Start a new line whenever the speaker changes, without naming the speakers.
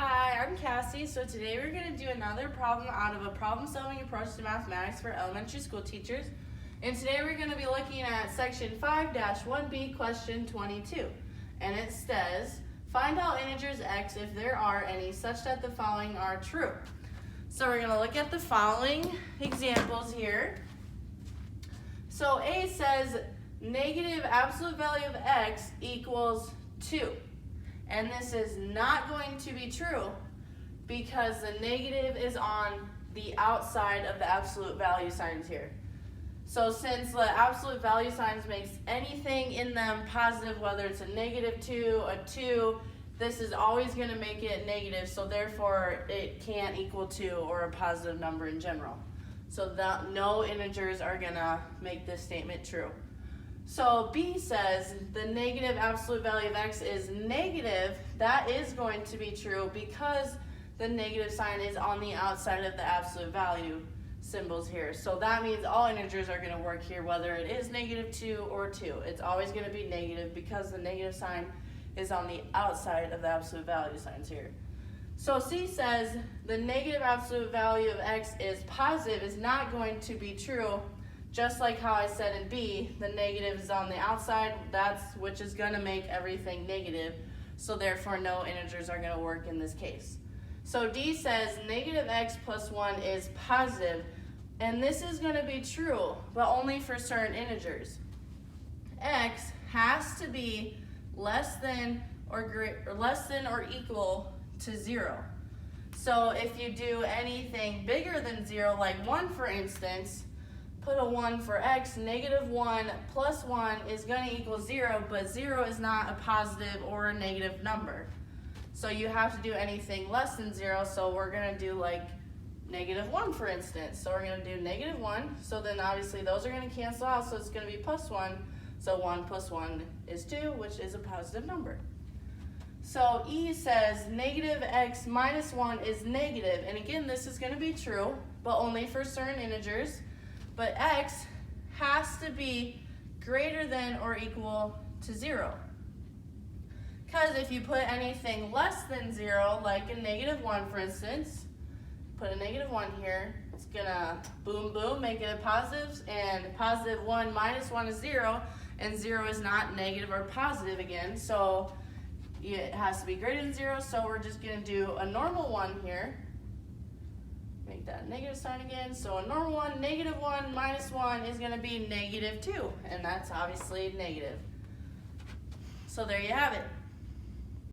Hi, I'm Cassie. So today we're going to do another problem out of a problem-solving approach to mathematics for elementary school teachers. And today we're going to be looking at section 5-1b, question 22. And it says, find out integers x if there are any such that the following are true. So we're going to look at the following examples here. So A says negative absolute value of x equals 2. And this is not going to be true because the negative is on the outside of the absolute value signs here. So since the absolute value signs makes anything in them positive, whether it's a -2, a 2, this is always going to make it negative, so therefore it can't equal 2 or a positive number in general. So that no integers are going to make this statement true. So B says the negative absolute value of x is negative. That is going to be true because the negative sign is on the outside of the absolute value symbols here. So that means all integers are going to work here, whether it is -2 or 2. It's always going to be negative because the negative sign is on the outside of the absolute value signs here. So C says the negative absolute value of x is positive is not going to be true. Just like how I said in B, the negative is on the outside, which is going to make everything negative, so therefore no integers are going to work in this case. So D says negative x plus 1 is positive, and this is going to be true, but only for certain integers. X has to be less than or equal to 0. So if you do anything bigger than 0, like 1 for instance, put a 1 for x, -1 plus 1 is going to equal 0, but 0 is not a positive or a negative number. So you have to do anything less than 0, so we're going to do like -1 for instance. So we're going to do -1, so then obviously those are going to cancel out, so it's going to be plus 1. So 1 plus 1 is 2, which is a positive number. So E says negative x minus 1 is negative, and again this is going to be true, but only for certain integers. But x has to be greater than or equal to 0. Because if you put anything less than 0, like a -1 for instance, put a -1 here, it's gonna boom boom, make it a positive, and +1 minus 1 is 0, and 0 is not negative or positive again, so it has to be greater than 0, so we're just gonna do a normal 1 here. Make that negative sign again. So a normal 1, -1 minus 1 is going to be -2, and that's obviously negative. So there you have it.